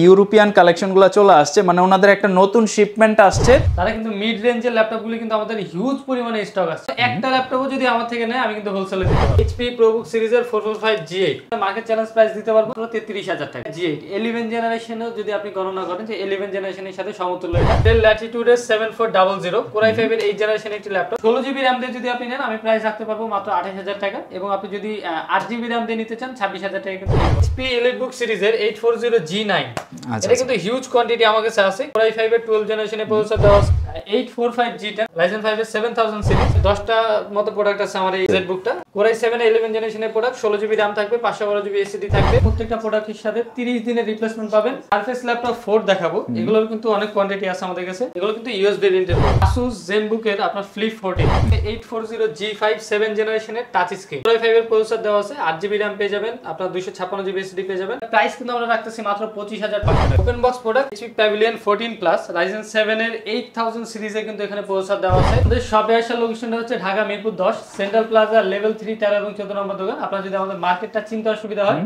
European কালেকশনগুলো চলে আসছে, মানে ওনাদের একটা নতুন শিপমেন্ট আসছে। তারা কিন্তু মিড রেঞ্জের ল্যাপটপগুলো কিন্তু আমাদের হিউজ পরিমাণে স্টক আছে। একটা ল্যাপটপও যদি আমার থেকে নেয় আমি কিন্তু হোলসেলে দিতে পারবো। HP ProBook সিরিজের 445 G8 মার্কেট চ্যালেঞ্জ প্রাইস দিতে পারবো 33,000 টাকা। G8 11 জেনারেশনেও যদি আপনি গণনা করেন যে 11 জেনারেশনের সাথে সমতুল্য এটা। Dell Latitude 7400 Core i5 এর 8 জেনারেশনের একটি ল্যাপটপ 16GB RAM দিয়ে যদি আপনি নেন আমি প্রাইস রাখতে পারবো মাত্র 28,000 টাকা, এবং আপনি যদি 8GB RAM দিয়ে নিতে চান 26,000 টাকা কিন্তু। HP EliteBook সিরিজের 840 G9 এটা কিন্তু হিউজ কোয়ান্টিটি আমার কাছে আছে। Core i5 এর 12 জেনারেশনের প্রসেসর দেওয়া আছে। 845 G10 Ryzen 5 এর 7000 সিরিজ 10টা মতো প্রোডাক্ট আছে আমার এই ZBookটা। Core i7 11 জেনারেশনের প্রোডাক্ট 16GB RAM থাকবে, 512GB SSD থাকবে। প্রত্যেকটা প্রোডাক্টের সাথে 30 দিনের রিপ্লেসমেন্ট পাবেন। Surface ল্যাপটপ 4 দেখাবো, এগুলোর কিন্তু অনেক কোয়ান্টিটি আছে আমাদের কাছে। এগুলো কিন্তু ইউএস ভেরিয়েন্টের। Asus ZenBook এর আপনার Flip 14 840 G5 7 জেনারেশনের টাচ স্ক্রিন। Core i5 এর প্রসেসর দেওয়া আছে, 8GB RAM পেয়ে যাবেন, আপনার 256GB SSD পেয়ে যাবেন। প্রাইস কিন্তু আমরা রাখতেছি মাত্র 25,500 টাকা। Open box product HP Pavilion 14 Plus Ryzen 7 এর 8000 সিরিজে কিন্তু এখানে প্রসেসর দেওয়া আছে। আমাদের শপে আসার লোকেশনটা হচ্ছে Dhaka Mirpur 10 central plaza level 3 13 এবং 14 নম্বর দোকান। আপনারা যদি আমাদের মার্কেটটা চিনতে অসুবিধা হয়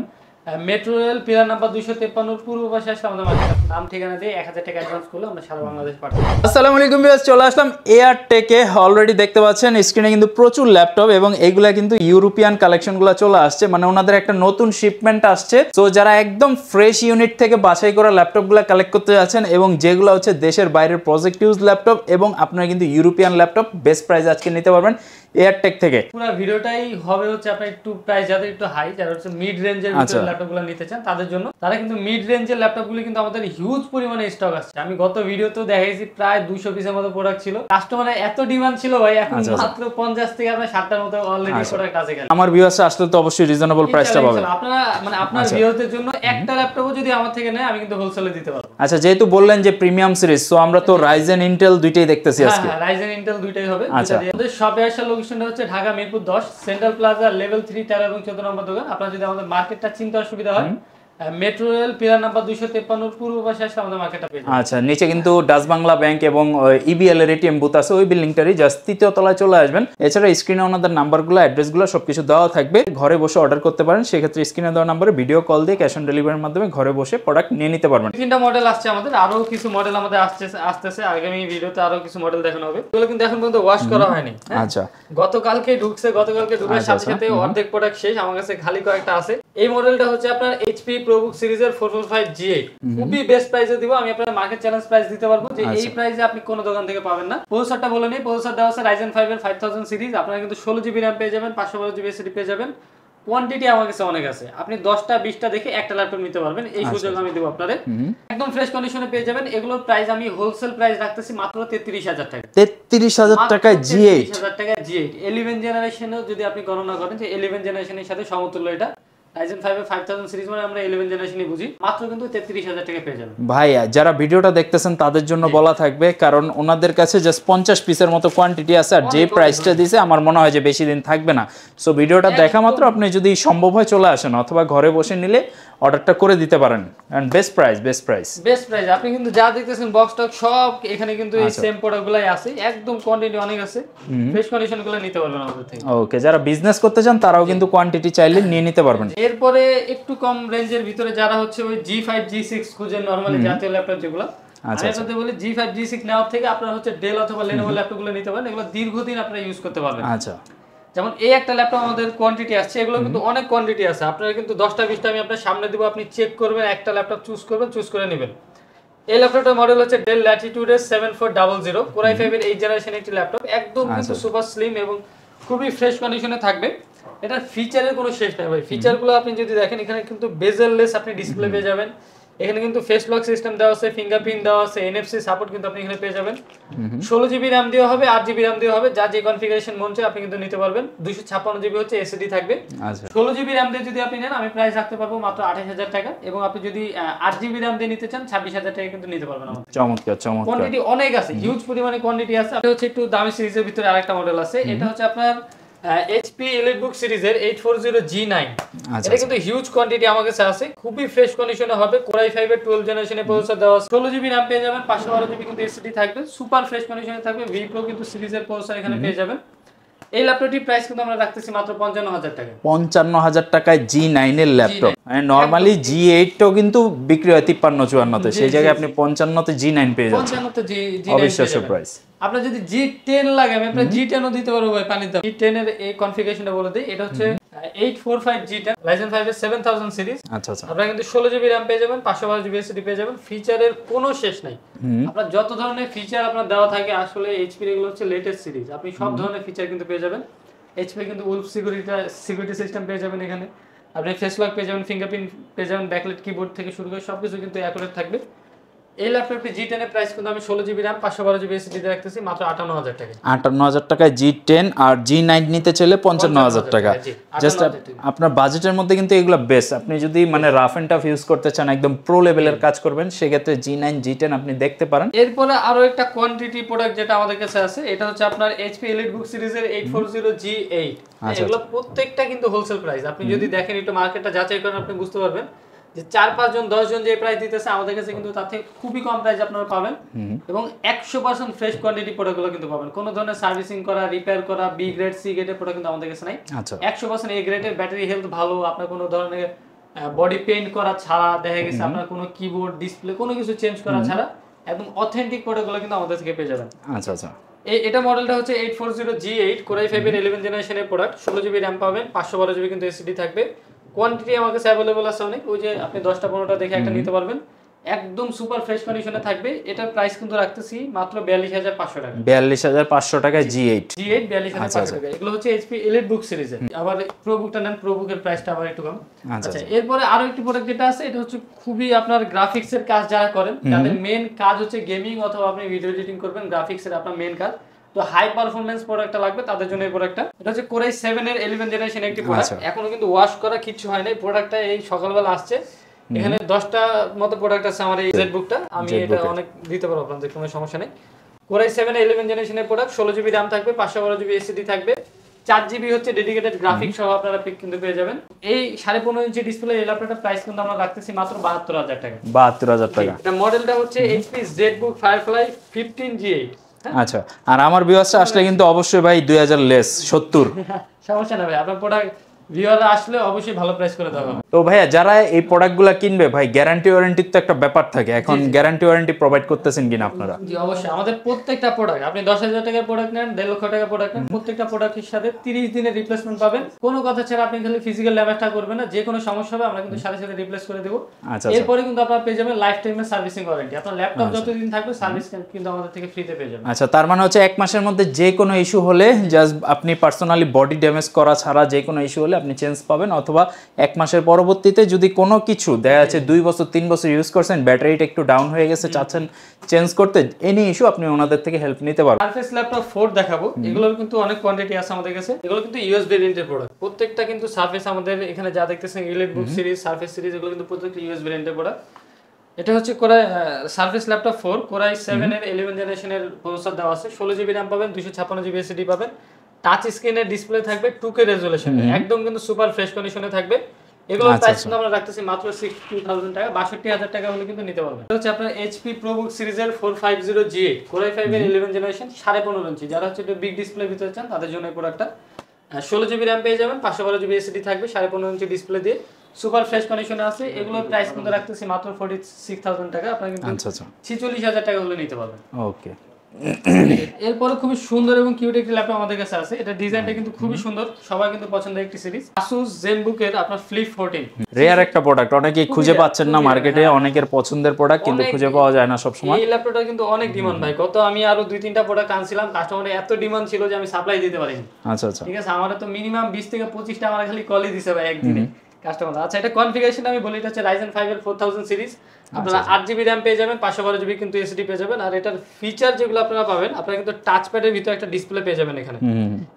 মেট্রো রেল পিলার নাম্বার 253 পূর্ব পাশে আসলে আমাদের মার্কেট নাম ঠিকানা দিয়ে 1000 টাকা অ্যাডভান্স করলে আমরা সারা বাংলাদেশ পাঠাবো। আসসালামু আলাইকুম ভিউয়ার্স, চলে আসলাম এয়ারটেকে। অলরেডি দেখতে পাচ্ছেন স্ক্রিনে কিন্তু প্রচুর ল্যাপটপ এবং এইগুলা কিন্তু ইউরোপিয়ান কালেকশনগুলো চলে আসছে, মানে ওনাদের একটা নতুন শিপমেন্ট আসছে। তো যারা একদম ফ্রেশ ইউনিট থেকে বাছাই করা ল্যাপটপগুলো কালেক্ট করতে যাচ্ছেন এবং যেগুলো হচ্ছে দেশের বাইরের প্রজেক্ট ইউজ ল্যাপটপ, এবং আপনারা কিন্তু ইউরোপিয়ান ল্যাপটপ বেস্ট প্রাইস আজকে নিতে পারবেন এয়ারটেক থেকে। পুরো ভিডিওটাই হবে হচ্ছে আপনার একটু প্রাইস যাদের একটু হাই, যারা হচ্ছে মিড রেঞ্জের ভিতরে ল্যাপটপগুলো নিতে চান তাদের জন্য। তারা কিন্তু মিড রেঞ্জের ল্যাপটপগুলো কিন্তু আমাদের হিউজ পরিমাণে স্টক আছে। আমি গত ভিডিওতেও দেখাইছি প্রায় 200 পিসের মতো প্রোডাক্ট ছিল। কাস্টমারের এত ডিমান্ড ছিল ভাই, এখন মাত্র 50 থেকে আপনার 60টার মতো অলরেডি প্রোডাক্ট আছে। আমার ভিউয়ার্স আসলে তো অবশ্যই রিজনেবল প্রাইসটা পাবেন। আপনারা মানে আপনার ভিউয়ারদের জন্য একটা ল্যাপটপও যদি আমার থেকে নেয় আমি কিন্তু হোলসেলে দিতে পারবো। আচ্ছা, যেহেতু বললেন যে প্রিমিয়াম সিরিজ, সো আমরা তো Ryzen Intel দুইটাই দেখতেছি আজকে। হ্যাঁ, Ryzen Intel দুইটাই হবে। আমাদের শপে আসার লোকেশনটা হচ্ছে Dhaka Mirpur 10 central plaza level 3 13 এবং 14 নম্বর দোকান। আপনারা যদি আমাদের মার্কেটটা চিনতে অসুবিধা হয় মেট্রো রেল পিলার নাম্বার 253 পূর্ব পাশে আসলে আমাদের মার্কেটটা পেয়ে যাবেন। আচ্ছা, নিচে কিন্তু ডাচ বাংলা ব্যাংক এবং ইবিএল এর এটিএম বুথ আছে, ওই বিল্ডিংটারই জাস্ট তৃতীয় তলায় চলে আসবেন। এছাড়া স্ক্রিনে ওনাদের নাম্বারগুলো অ্যাড্রেসগুলো সবকিছু দেওয়া থাকবে, ঘরে বসে অর্ডার করতে পারেন। সেক্ষেত্রে স্ক্রিনে দেওয়া নাম্বারে ভিডিও কল দিয়ে ক্যাশ অন ডেলিভারির মাধ্যমে ঘরে বসে প্রোডাক্ট নিয়ে নিতে পারবেন। তিনটা মডেল আসছে আমাদের, আরো কিছু মডেল আমাদের আসতেছে আগামী ভিডিওতে আরো কিছু মডেল দেখানো হবে। এগুলো কিন্তু এখন পর্যন্ত ওয়াশ করা হয়নি। আচ্ছা, গতকালকে ঢুকার সাথে সাথে অর্ধেক প্রোডাক্ট শেষ, আমার কাছে খালি কয়েকটা আছে। এই মডেলটা হচ্ছে আপনার HP ProBook সিরিজের 445 G8 খুবই বেস্ট প্রাইসে দিব। আমি আপনাদের মার্কেট চ্যালেঞ্জ প্রাইস দিতে পারবো যে এই প্রাইসে আপনি কোন দোকান থেকে পাবেন না। প্রসেসরটা বলে নেই, প্রসেসর দেওয়া আছে Ryzen 5 এর 5000 সিরিজ। আপনারা কিন্তু 16GB RAM পেয়ে যাবেন, 512GB SSD পেয়ে যাবেন। কোয়ান্টিটি আমার কাছে অনেক আছে, আপনি 10টা 20টা দেখে একটা ল্যাপটপ নিতে পারবেন। এই সুযোগ আমি দেব আপনাদের, একদম ফ্রেশ কন্ডিশনে পেয়ে যাবেন। এগুলোর প্রাইস আমি হোলসেল প্রাইস রাখতেছি মাত্র 33,000 টাকা। 33,000 টাকায় G8 33,000 টাকা G8 11 জেনারেশনেও যদি আপনি গণনা করেন যে 11 জেনারেশনের সাথে সমতুল্য এটা। Ryzen 5 এর 5000 সিরিজ মানে আমরা 11 জেনারেশনই বুঝি, মাত্র কিন্তু 33,000 টাকা পেয়ে যাবেন। ভাইয়া যারা ভিডিওটা দেখতেছেন তাদের জন্য বলা থাকবে, কারণ ওনাদের কাছে জাস্ট 50 পিসের মতো কোয়ান্টিটি আছে, আর যে প্রাইসটা দিয়েছে আমার মনে হয় যে বেশি দিন থাকবে না। সো ভিডিওটা দেখা মাত্র আপনি যদি সম্ভব হয় চলে আসেন, অথবা ঘরে বসে নিলে অর্ডারটা করে দিতে পারেন। এন্ড বেস্ট প্রাইস আপনি কিন্তু যা দেখতেছেন বক্স টক সব এখানে কিন্তু এই সেম প্রোডাক্টগুলাই আছে, একদম কোয়ান্টিটি অনেক আছে, ফ্রেশ কন্ডিশনগুলো নিতে পারবেন আমাদের থেকে। ওকে, যারা বিজনেস করতে চান তারাও কিন্তু কোয়ান্টিটি চাইলে নিয়ে নিতে পারবেন। এরপরে একটু কম রেঞ্জের ভিতরে যারা হচ্ছে ওই G5 G6 খুঁজেন নরমালি জাতীয় ল্যাপটপ যেগুলো, আমি আপনাদের বলি G5 G6 নেওয়ার থেকে আপনারা হচ্ছে ডেল অথবা Lenovo ল্যাপটপগুলো নিতে পারেন। এগুলো দীর্ঘদিন আপনারা ইউজ করতে পারবেন। আচ্ছা, যেমন এই একটা ল্যাপটপ আমাদের কোয়ান্টিটি আসছে, এগুলো কিন্তু অনেক কোয়ান্টিটি আছে। আপনারা কিন্তু 10টা 20টা আমি আপনার সামনে দিব, আপনি চেক করবেন, একটা ল্যাপটপ চুজ করে নেবেন। এই ল্যাপটপটার মডেল হচ্ছে Dell Latitude 7400 Core i5 এর 8 জেনারেশনের একটি ল্যাপটপ, একদম কিন্তু সুপার স্লিম এবং খুবই ফ্রেশ কন্ডিশনে থাকবে। এটা ফিচারের কোনো শেষ নাই ভাই। ফিচারগুলো আপনি যদি দেখেন, এখানে কিন্তু বেজেললেস আপনি ডিসপ্লে পেয়ে যাবেন। এখানে কিন্তু ফেস লক সিস্টেম দেওয়া আছে, ফিঙ্গারপ্রিন্ট দেওয়া আছে, NFC সাপোর্ট কিন্তু আপনি এখানে পেয়ে যাবেন। 16GB RAM দেওয়া হবে, 8GB RAM দেওয়া হবে, যা যে কনফিগারেশন মন চায় আপনি কিন্তু নিতে পারবেন। 256GB হচ্ছে SSD থাকবে। 16GB RAM দিয়ে যদি আপনি নেন আমি প্রাইস রাখতে পারবো মাত্র 28,000 টাকা, এবং আপনি যদি 8GB RAM দিয়ে নিতে চান 26,000 টাকা কিন্তু নিতে পারবেন আমাদের। চমৎকার। কোয়ান্টিটি অনেক আছে, হিউজ পরিমাণে কোয়ান্টিটি আছে। এটা হচ্ছে একটু দামি সিরিজের ভিতরে আরেকটা মডেল আছে, এটা হচ্ছে আপনার HP EliteBook সিরিজের 840 G9 এটা কিন্তু হিউজ কোয়ান্টিটি আমার কাছে আছে, খুবই ফ্রেশ কন্ডিশনে হবে। Core i5 এর 12 জেনারেশনের প্রসেসর দেওয়া আছে, 16GB RAM পেয়ে যাবেন, 512GB কিন্তু SSD থাকবে, সুপার ফ্রেশ কন্ডিশনে থাকবে। V Pro কিন্তু সিরিজের প্রসেসর এখানে পেয়ে যাবেন। এই ল্যাপটপটি প্রাইস কিন্তু আমরা রাখতেছি মাত্র 55,000 টাকা। 55,000 টাকায় G9 এর ল্যাপটপ। নরমালি G8 টাও কিন্তু বিক্রি হয় 53-54 তে, সেই জায়গায় আপনি 55 তে G9 পেয়ে যাচ্ছেন। 55 তে G9 অবিশ্বাস্য প্রাইস। আপনার যদি G10 লাগে আমি আপনার G10 ও দিতে পারবো ভাই, পানির দাম। G10 এর এই কনফিগারেশনটা বলে দেই, এটা হচ্ছে 845 G10 Ryzen 5 এর 7000 সিরিজ। আচ্ছা আচ্ছা। আপনারা কিন্তু 16GB RAM পেয়ে যাবেন, 512GB SSD পেয়ে যাবেন। ফিচারের কোনো শেষ নাই। আপনার যত ধরনের ফিচার আপনার দেওয়া থাকে, আসলে এইচপি এগুলো হচ্ছে লেটেস্ট সিরিজ, আপনি সব ধরনের ফিচার কিন্তু পেয়ে যাবেন। এইচপি কিন্তু উলফ সিকিউরিটি সিস্টেম পেয়ে যাবেন এখানে, আপনি ফেস লক পেয়ে যাবেন, ফিঙ্গারপ্রিন্ট পেয়ে যাবেন, ব্যাকলাইট কিবোর্ড থেকে শুরু করে সবকিছু কিন্তু অ্যাকুরেট থাকবে। এই ল্যাপটপটি G10 এর প্রাইস কিন্তু আমি 16GB RAM 512GB SSD দিয়ে রাখতেছি মাত্র 58,000 টাকা। 58,000 টাকায় G10 আর G9 নিতে চাইলে 55,000 টাকা। জাস্ট আপনার বাজেটের মধ্যে কিন্তু এগুলো বেস্ট। আপনি যদি মানে রাফ এন্ড টাফ ইউজ করতে চান, একদম প্রো লেভেলের কাজ করবেন, সেক্ষেত্রে G9 G10 আপনি দেখতে পারেন। এরপরে আরো একটা কোয়ান্টিটি প্রোডাক্ট যেটা আমাদের কাছে আছে, এটা হচ্ছে আপনার HP EliteBook সিরিজের 840G8। এগুলো প্রত্যেকটা কিন্তু হোলসেল প্রাইস। আপনি যদি দেখেন একটু মার্কেটটা যাচাই করেন, আপনি বুঝতে পারবেন যে 4-5 জন 10 জন যে প্রাইস দিতেছে, আমাদের কাছে কিন্তু তার থেকে খুবই কম প্রাইস আপনারা পাবেন এবং 100% ফ্রেশ কোয়ান্টিটি প্রোডাক্টগুলো কিন্তু পাবেন। কোনো ধরনের সার্ভিসিং করা, রিপেয়ার করা, বি গ্রেড সি গ্রেডের প্রোডাক্ট কিন্তু আমাদের কাছে নাই। 100% এ গ্রেডের, ব্যাটারি হেলথ ভালো, আপনার কোনো ধরনের বডি পেইন্ট করা ছাড়া, দেখা গেছে আপনার কোনো কিবোর্ড ডিসপ্লে কোনো কিছু চেঞ্জ করা ছাড়া একদম অথেন্টিক প্রোডাক্টগুলো কিন্তু আমাদের থেকে পেয়ে যাবেন। আচ্ছা আচ্ছা। এটা মডেলটা হচ্ছে 840G8 Core i5 এর 11 জেনারেশনের প্রোডাক্ট, 16GB RAM পাবেন, 512GB কিন্তু এসএসডি থাকবে। কোয়ান্টিটি আমার কাছে অ্যাভেলেবল আছে অনেক, ওই যে আপনি 10টা 15টা দেখে একটা নিতে পারবেন, একদম সুপার ফ্রেশ কন্ডিশনে থাকবে। এটার প্রাইস কিন্তু রাখতেছি মাত্র 42,500 টাকা। 42,500 টাকায় G8 42,500 টাকা। এগুলো হচ্ছে HP EliteBook সিরিজের। আবার প্রো বুকটা নেন, প্রো বুকের প্রাইসটা আবার একটু কম। আচ্ছা, এরপরে আরো একটি প্রোডাক্ট যেটা আছে, এটা হচ্ছে খুবই আপনার গ্রাফিক্সের কাজ যারা করেন, তাদের মেইন কাজ হচ্ছে গেমিং অথবা আপনি ভিডিও এডিটিং করবেন, গ্রাফিক্সের আপনার মেইন কাজ, তো হাই পারফরম্যান্স প্রোডাক্টটা লাগবে তাদের জন্য এই প্রোডাক্টটা। এটা হচ্ছে Core i7 এর 11 জেনারেশন একটি প্রোডাক্ট, এখনো কিন্তু ওয়াশ করা কিছু হয় নাই। প্রোডাক্টটা এই সকালবেলা আসছে। এখানে 10টা মতো প্রোডাক্ট আছে আমার এই জেটবুকটা, আমি এটা অনেক দিতে পারবো আপনাদের, কোনো সমস্যা নেই। Core i7 এর 11 জেনারেশনের প্রোডাক্ট, 16GB RAM থাকবে, 512GB এসএসডি থাকবে, 4GB হচ্ছে ডেডিকেটেড গ্রাফিক্স সহ আপনারা পিক কিন্তু পেয়ে যাবেন। এই 15.5 ইঞ্চি ডিসপ্লে এই ল্যাপটপটার প্রাইস কিন্তু আমরা রাখতেছি মাত্র 72,000 টাকা। 72,000 টাকা। এটা মডেলটা হচ্ছে HP ZBook Firefly 15G8। আচ্ছা, আর আমার ভিউয়ার্সরা আসলে কিন্তু অবশ্যই ভাই 2000 লেস 70। সমস্যা না ভাই, আপনার প্রোডাক্ট ভিউয়াররা আসলে অবশ্যই ভালো প্রাইস করে দেওয়া হবে। তো ভাইয়া যারা এই প্রোডাক্টগুলো কিনবে, ভাই গ্যারান্টি ওয়ারেন্টির তো একটা ব্যাপার থাকে, এখন গ্যারান্টি ওয়ারেন্টি প্রোভাইড করতেছেন কিনা আপনারা? জি অবশ্যই, আমাদের প্রত্যেকটা প্রোডাক্ট, আপনি 10,000 টাকার প্রোডাক্ট নেন, 1.5 লক্ষ টাকার প্রোডাক্ট নেন, প্রত্যেকটা প্রোডাক্টের সাথে 30 দিনের রিপ্লেসমেন্ট পাবেন। কোনো কথা ছাড়া আপনি খালি ফিজিক্যাল ড্যামেজটা করবেন না, যে কোনো সমস্যা হবে আমরা কিন্তু সাথে সাথে রিপ্লেস করে দেব। এরপরে কিন্তু আপনারা পেয়ে যাবেন লাইফ টাইমের সার্ভিসিং ওয়ারেন্টি, আপনার ল্যাপটপ যতদিন থাকবে সার্ভিস কিন্তু আমাদের থেকে ফ্রিতে পেয়ে যাবেন। আচ্ছা, তার মানে হচ্ছে 1 মাসের মধ্যে যে কোনো ইস্যু হলে, জাস্ট আপনি পার্সোনালি বডি ড্যামেজ করা ছাড়া যে কোনো ইস্যু হলে আপনি চেঞ্জ পাবেন, অথবা 1 মাসের পরবর্তীতে যদি কোনো কিছু দেখা যাচ্ছে 2 বছর 3 বছর ইউজ করছেন, ব্যাটারিটা একটু ডাউন হয়ে গেছে, চাচ্ছেন চেঞ্জ করতে, এনি ইস্যু আপনি ওনাদের থেকে হেল্প নিতে পারবেন। সারফেস ল্যাপটপ 4 দেখাবো, এগুলোর কিন্তু অনেক কোয়ান্টিটি আছে আমাদের কাছে। এগুলো কিন্তু ইউএস ভেরিয়েন্টের প্রোডাক্ট, প্রত্যেকটা কিন্তু সারফেস আমাদের এখানে যা দেখতেছেন EliteBook সিরিজ, সারফেস সিরিজ, এগুলো কিন্তু প্রত্যেকটা ইউএস ভেরিয়েন্টের প্রোডাক্ট। এটা হচ্ছে সারফেস ল্যাপটপ 4 Core i7 এর 11 জেনারেশনের প্রসেসর দেওয়া আছে, 16GB RAM পাবেন, 256GB এসএসডি পাবেন, টাচ স্ক্রিনের ডিসপ্লে থাকবে, 2K রেজোলিউশন, একদম কিন্তু সুপার ফ্রেশ কন্ডিশনে থাকবে। এগুলো প্রাইস কিন্তু আমরা রাখতেছি মাত্র 62,000 টাকা, 62,000 টাকা হলে কিন্তু নিতে পারবেন। এটা হচ্ছে আপনার HP ProBook সিরিজের 450G8 Core i5 এর 11 জেনারেশন 15.5 ইঞ্চি, যারা হচ্ছে একটু বিগ ডিসপ্লে ভিতরে চান তাদের জন্য এই প্রোডাক্টটা। 16GB RAM পেয়ে যাবেন, 512GB এসএসডি থাকবে, 15.5 ইঞ্চি ডিসপ্লে দিয়ে সুপার ফ্রেশ কন্ডিশনে আছে। এগুলোর প্রাইস কিন্তু রাখতেছি মাত্র 46,000 টাকা, আপনারা কিন্তু 46,000 টাকা হলে নিতে পারবেন। ওকে। এরপরে খুবই সুন্দর এবং কিউট একটি ল্যাপটপ আমাদের কাছে আছে, এটা ডিজাইনটা কিন্তু খুবই সুন্দর, সবাই কিন্তু পছন্দের একটি সিরিজ, Asus ZenBook এর আপনার Flip 14। রেয়ার একটা প্রোডাক্ট, অনেকেই খুঁজে পাচ্ছেন না মার্কেটে, অনেকের পছন্দের প্রোডাক্ট কিন্তু খুঁজে পাওয়া যায় না সব সময়। এই ল্যাপটপটা কিন্তু অনেক ডিমান্ড ভাই, কত আমি আরো 2-3টা প্রোডাক্ট আনছিলাম, কাস্টমারের এত ডিমান্ড ছিল যে আমি সাপ্লাই দিতে পারিনি। আচ্ছা আচ্ছা, ঠিক আছে, আমারে তো মিনিমাম 20 থেকে 25টা আমার খালি কলই দিছে ভাই একদিনে কাস্টমার। আচ্ছা, এটা কনফিগারেশন আমি বলি, এটা হচ্ছে Ryzen 5 এর 4000 সিরিজ, আপনারা 8GB RAM পেয়ে যাবেন, 512GB কিন্তু এসএসডি পেয়ে যাবেন। আর এটার ফিচার যেগুলো আপনারা পাবেন, আপনারা কিন্তু টাচ প্যাডের ভিতরে একটা ডিসপ্লে পেয়ে যাবেন এখানে।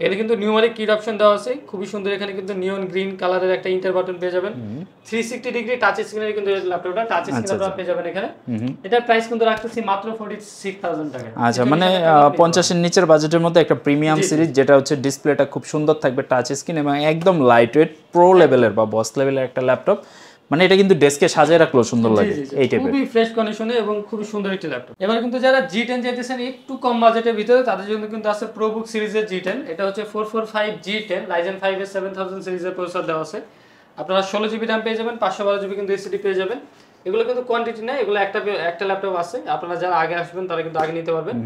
এটা কিন্তু নিউমারিক কিড অপশন দেওয়া আছে, খুবই সুন্দর। এখানে কিন্তু নিয়ন গ্রিন কালারের একটা ইন্টার বাটন পেয়ে যাবেন, 360 ডিগ্রি টাচ স্ক্রিনের কিন্তু ল্যাপটপটা টাচ স্ক্রিন আপনারা পেয়ে যাবেন এখানে। এটার প্রাইস কিন্তু রাখতেছি মাত্র 46,000 টাকা। আচ্ছা, মানে 50 এর নিচের বাজেটের মধ্যে একটা প্রিমিয়াম সিরিজ, যেটা হচ্ছে ডিসপ্লেটা খুব সুন্দর থাকবে, টাচ স্ক্রিন এবং একদম লাইট ওয়েট, প্রো লেভেলের বা বস লেভেলের একটা ল্যাপটপ। মানে এটা কিন্তু ডেস্কে সাজিয়ে রাখলো সুন্দর লাগে এই টাইপের, খুবই ফ্রেশ কন্ডিশনে এবং খুবই সুন্দর একটি ল্যাপটপ। এবার কিন্তু যারা G10 চাইতেছেন একটু কম বাজেটের ভিতরে, তাদের জন্য কিন্তু আছে প্রোবুক সিরিজের G10। এটা হচ্ছে 445 G10 Ryzen 5 এর 7000 সিরিজের প্রসেসর দেওয়া আছে। আপনারা 16 GB RAM পেয়ে যাবেন, 512 GB কিন্তু এসএসডি পেয়ে যাবেন। এগুলো কিন্তু কোয়ান্টিটি না, এগুলো একটা ল্যাপটপ আছে, আপনারা যারা আগে আসবেন তারা কিন্তু আগে নিতে পারবেন।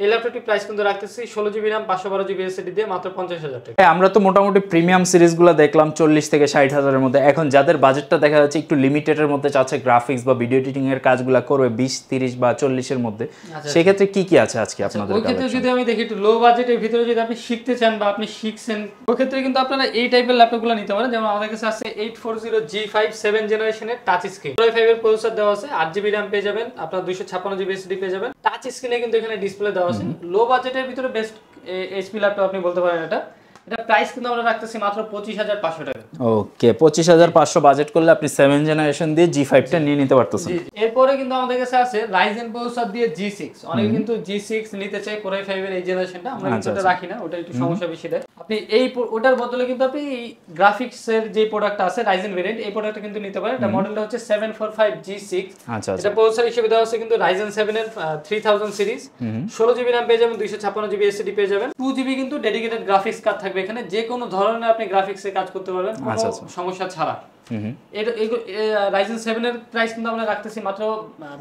এই ল্যাপটপটির প্রাইস কিন্তু রাখতেছি 16 GB RAM 512 GB এসএসডি দিয়ে মাত্র 50,000 টাকা। আমরা তো মোটামুটি প্রিমিয়াম সিরিজগুলো দেখলাম 40 থেকে 60,000 এর মধ্যে। এখন যাদের বাজেটটা দেখা যাচ্ছে একটু লিমিটেডের মধ্যে চাচ্ছে, গ্রাফিক্স বা ভিডিও এডিটিং এর কাজগুলো করবে 20, 30 বা 40 এর মধ্যে, সেই ক্ষেত্রে কি কি আছে আজকে আপনাদের ওই ক্ষেত্রে যদি আমি দেখি একটু লো বাজেটের ভিতরে যদি আপনি শিখতে চান বা আপনি শিখছেন, ওই ক্ষেত্রে কিন্তু আপনারা এই টাইপের ল্যাপটপগুলো নিতে পারেন। যেমন আমাদের কাছে আছে 840 G5 7 জেনারেশনের টাচ স্ক্রিন, Core i5 এর প্রসেসর দেওয়া আছে, 8 GB RAM পেয়ে যাবেন, আপনারা 256 GB এসএসডি পেয়ে যাবেন। টাচ স্ক্রিনে কিন্তু এখানে ডিসপ্লে দেওয়া আছে। লো বাজেটের ভিতরে বেস্ট এইচপি ল্যাপটপ আপনি বলতে পারেন এটা। এটা প্রাইস কিন্তু আমরা রাখতেছি মাত্র 25,500 টাকা। ওকে, 25,500 বাজেট করলে আপনি 7 জেনারেশন দিয়ে G5 টা নিয়ে নিতে পারতেছেন। এরপরে কিন্তু আমাদের কাছে আছে Ryzen প্রসেসর দিয়ে G6। অনেকে কিন্তু G6 নিতে চায়, Core i5 এর এই জেনারেশনটা, আমরা কিন্তু এটা রাখি না, ওটা একটু সমস্যা বেশি দেয়। আপনি এই ওটার বদলে কিন্তু আপনি গ্রাফিক্স এর যে প্রোডাক্টটা আছে Ryzen ভেরিয়েন্ট, এই প্রোডাক্টটা কিন্তু নিতে পারেন। এটা মডেলটা হচ্ছে 745 G6। এটা প্রসেসর হিসেবে দেওয়া আছে কিন্তু Ryzen 7 এর 3000 সিরিজ, 16 GB RAM পেয়ে যাবেন, 256 GB এসএসডি পেয়ে যাবেন, 2 GB কিন্তু ডেডিকেটেড গ্রাফিক্স কার্ড থাকবে এখানে, যে কোনো ধরনের আপনি গ্রাফিক্সে কাজ করতে পারবেন কোনো সমস্যা ছাড়া। Ryzen 7 এর প্রাইস কিন্তু আমরা রাখতেছি মাত্র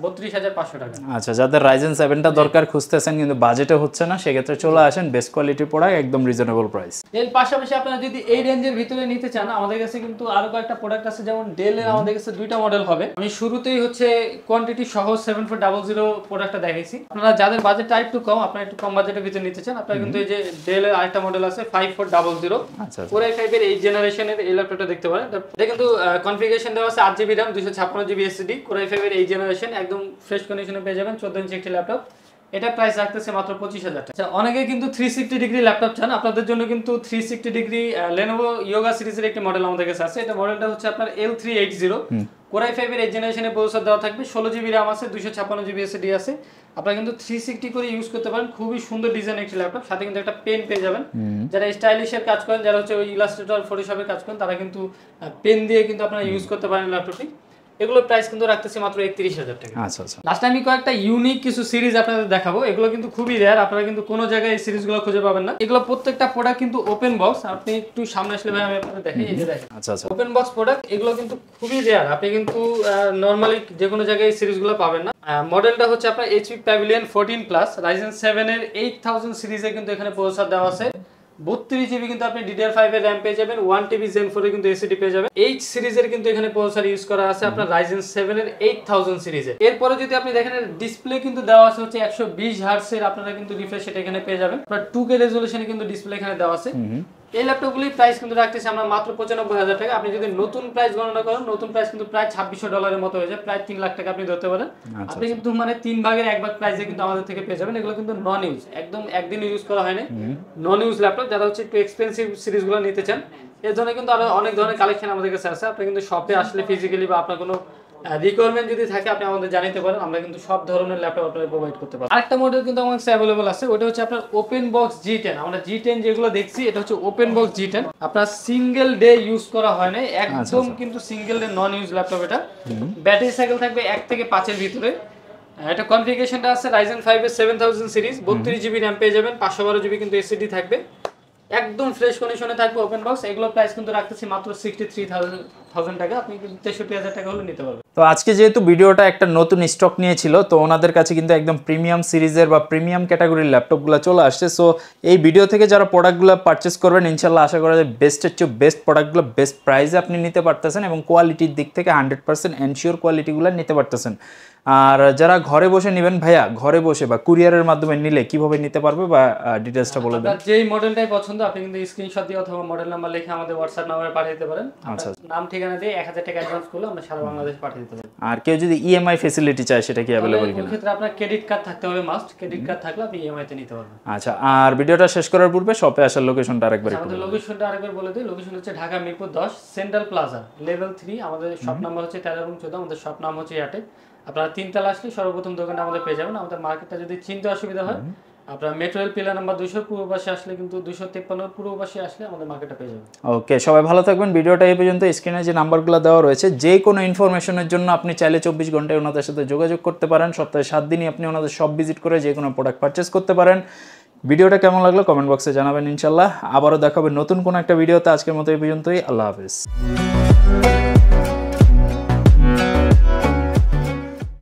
32,500 টাকা। আচ্ছা, যাদের Ryzen 7 টা দরকার খুঁজতেছেন কিন্তু বাজেটে হচ্ছে না, সেক্ষেত্রে চলে আসেন, বেস্ট কোয়ালিটির প্রোডাক্ট, একদম রিজনেবল প্রাইস। এর পাশাপাশি আপনারা যদি এই রেঞ্জের ভিতরে নিতে চান, আমাদের কাছে কিন্তু আরো কয়েকটা প্রোডাক্ট আছে। যেমন ডেল এর আমাদের কাছে দুইটা মডেল হবে। আমি শুরুতেই হচ্ছে কোয়ান্টিটি সহ 7400 প্রোডাক্টটা দেখাইছি। আপনারা যাদের বাজেটটা একটু কম, আপনারা একটু কম বাজেটের ভিতরে নিতে চান, আপনারা কিন্তু এই যে ডেল এর আরেকটা মডেল আছে 5400, আচ্ছা, Core i5 এর 8 জেনারেশনের এই ল্যাপটপটা দেখতে পারেন। এটা কিন্তু কনফিগারেশন দেওয়া আছে 8 GB RAM 256 GB SSD, Core i5 এর 8 জেনারেশন, একদম ফ্রেশ কন্ডিশনে পেয়ে যাবেন, 14 ইঞ্চি একটি ল্যাপটপ। এটা প্রাইস রাখতেছে মাত্র 25,000 টাকা। আচ্ছা, অনেকে কিন্তু 360 ডিগ্রি ল্যাপটপ চান, আপনাদের জন্য কিন্তু 360 ডিগ্রি Lenovo Yoga সিরিজের একটি মডেল আমাদের কাছে আছে। এটা মডেলটা হচ্ছে আপনার L380, Core i5 এর 8 জেনারেশনের প্রসেসর দেওয়া থাকবে, 16 GB RAM আছে, 256 GB এসএসডি আছে। আপনারা কিন্তু 360 করে ইউজ করতে পারেন, খুবই সুন্দর ডিজাইন একটি ল্যাপটপ, সাথে কিন্তু একটা পেন পেয়ে যাবেন। যারা স্টাইলিশের কাজ করেন, যারা হচ্ছে ওই ইলাস্ট্রেটর ফটোশপের কাজ করেন, তারা কিন্তু পেন দিয়ে কিন্তু আপনারা ইউজ করতে পারেন ল্যাপটপটি। এগুলোর প্রাইস কিন্তু রাখতেছি মাত্র 31,000 টাকা। আচ্ছা আচ্ছা, লাস্ট আমি কয়েকটা ইউনিক কিছু সিরিজ আপনাদের দেখাবো। এগুলো কিন্তু খুবই রেয়ার, আপনারা কিন্তু কোনো জায়গায় এই সিরিজগুলো খুঁজে পাবেন না। এগুলো প্রত্যেকটা প্রোডাক্ট কিন্তু ওপেন বক্স। আপনি একটু সামনে আসলে ভাই আমি আপনাদের দেখাই, এই যে দেখেন, আচ্ছা আচ্ছা, ওপেন বক্স প্রোডাক্ট। এগুলো কিন্তু খুবই রেয়ার, আপনি কিন্তু নরমালি যে কোনো জায়গায় এই সিরিজগুলো পাবেন না। মডেলটা হচ্ছে আপনার HP Pavilion 14 প্লাস, Ryzen 7 এর 8000 সিরিজে কিন্তু এখানে প্রসেসর দেওয়া আছে, 32 GB কিন্তু আপনি DDR5 এর RAM পেয়ে যাবেন, 1 TB Zen 4 এর কিন্তু এসএসডি পেয়ে যাবেন। এই সিরিজের কিন্তু এখানে প্রসেসর ইউজ করা আছে আপনার Ryzen 7 এর 8000 সিরিজে। এরপরে যদি আপনি দেখেন ডিসপ্লে কিন্তু দেওয়া আছে হচ্ছে 120 হার্টজ এর, আপনারা কিন্তু রিফ্রেশ রেট এখানে পেয়ে যাবেন। আপনার 2K রেজোলিউশনে কিন্তু ডিসপ্লে এখানে দেওয়া আছে। এই ল্যাপটপগুলির প্রাইস কিন্তু রাখতেছি আমরা মাত্র 95,000 টাকা। আপনি যদি নতুন প্রাইস গণনা করেন, নতুন প্রাইস কিন্তু প্রায় $2600 মতো হয়ে যায়, প্রায় 3 লাখ টাকা আপনি ধরতে পারেন। আপনি কিন্তু মানে 3 ভাগের 1 ভাগ প্রাইসে কিন্তু আমাদের থেকে পেয়ে যাবেন। এগুলো কিন্তু নন ইউজ, একদম একদিন ইউজ করা হয় না, নন ইউজ ল্যাপটপ। যারা হচ্ছে একটু এক্সপেন্সিভ সিরিজগুলো নিতে চান, এর জন্য কিন্তু আরো অনেক ধরনের কালেকশন আমাদের কাছে আছে। আপনি কিন্তু শপে আসলে ফিজিক্যালি বা আপনার কোনো রিকোয়ারমেন্ট যদি থাকে আপনি আমাদের জানাতে পারেন, আমরা কিন্তু সব ধরনের ল্যাপটপ আপনাদের প্রোভাইড করতে পারি। আরেকটা মডেল কিন্তু আমাদের কাছে অ্যাভেলেবল আছে, ওটা হচ্ছে আপনার ওপেন বক্স G10। আমরা G10 যেগুলো দেখছি, এটা হচ্ছে ওপেন বক্স G10। আপনার সিঙ্গেল ডে ইউজ করা হয় না, একদম কিন্তু সিঙ্গেল ডে নন ইউজ ল্যাপটপ। এটা ব্যাটারি সাইকেল থাকবে 1 থেকে 5 এর ভিতরে। এটা কনফিগারেশনটা আছে Ryzen 5 এর 7000 সিরিজ, 32 GB RAM পেয়ে যাবেন, 512 GB কিন্তু এসএসডি থাকবে, একদম ফ্রেশ কন্ডিশনে থাকবে ওপেন বক্স। এগুলো প্রাইস কিন্তু রাখতেছি মাত্র 63,000 টাকা। আপনি কিন্তু 63,000 টাকা হলে নিতে পারবেন। তো আজকে যেহেতু ভিডিওটা একটা নতুন স্টক নিয়েছিল, তো ওনাদের কাছে কিন্তু একদম প্রিমিয়াম সিরিজের বা প্রিমিয়াম ক্যাটাগরির ল্যাপটপগুলো চলে আসছে। সো এই ভিডিও থেকে যারা প্রোডাক্টগুলো পারচেস করবেন, ইনশাল্লাহ আশা করা যায় বেস্টের চেয়ে বেস্ট প্রোডাক্টগুলো বেস্ট প্রাইসে আপনি নিতে পারতেছেন এবং কোয়ালিটির দিক থেকে 100% এনশিওর কোয়ালিটিগুলো নিতে পারতেছেন। আর যারা ঘরে বসে নেবেন, ভাইয়া ঘরে বসে বা কুরিয়ারের মাধ্যমে নিলে কিভাবে নিতে পারবে বা ডিটেইলসটা বলে দেন। যেই মডেলটাই পছন্দ আপনি কিন্তু স্ক্রিনশট দিয়ে অথবা মডেল নাম্বার লিখে আমাদের হোয়াটসঅ্যাপ নম্বরে পাঠিয়ে দিতে পারেন। আচ্ছা, নাম ঠিকানা দিয়ে 1000 টাকা অ্যাডভান্স করলে আমরা সারা বাংলাদেশ পাঠিয়ে দিতে পারি। আর কেউ যদি ইএমআই ফ্যাসিলিটি চায়, সেটা কি अवेलेबल কিনা? এই ক্ষেত্রে আপনার ক্রেডিট কার্ড থাকতে হবে, মাস্ট ক্রেডিট কার্ড থাকলে আপনি ইএমআই তে নিতে পারবেন। আচ্ছা, আর ভিডিওটা শেষ করার পূর্বে শপে আসার লোকেশনটা আরেকবার একটু আমাদের লোকেশনটা আরেকবার বলে দিই। লোকেশন হচ্ছে Dhaka Mirpur 10 central plaza level 3। আমাদের শপ নাম্বার হচ্ছে 13 এবং 14। আমাদের শপ নাম হচ্ছে এয়ারটেল। আপনারা 3 তলা আসলে সর্বপ্রথম দোকানটা আমাদের পেয়ে যাবেন। আমাদের মার্কেটটা যদি চিনতে অসুবিধা হয়, আপনার মেট্রো রেল পিলার নাম্বার 200 পূর্ব পাশে আসলে কিন্তু 253 পূর্ব পাশে আসলে আমাদের মার্কেটটা পেয়ে যাবেন। ওকে, সবাই ভালো থাকবেন। ভিডিওটা এই পর্যন্ত। স্ক্রিনে যে নাম্বারগুলো দেওয়া রয়েছে, যে কোনো ইনফরমেশনের জন্য আপনি চাইলে 24 ঘন্টায় ওনাদের সাথে যোগাযোগ করতে পারেন। সপ্তাহে 7 দিনই আপনি ওনাদের শপ ভিজিট করে যে কোনো প্রোডাক্ট পারচেস করতে পারেন। ভিডিওটা কেমন লাগলো কমেন্ট বক্সে জানাবেন ইনশাল্লাহ। আবারও দেখাবে নতুন কোনো একটা ভিডিওতে। আজকের মতো এই পর্যন্তই। আল্লাহ হাফেজ।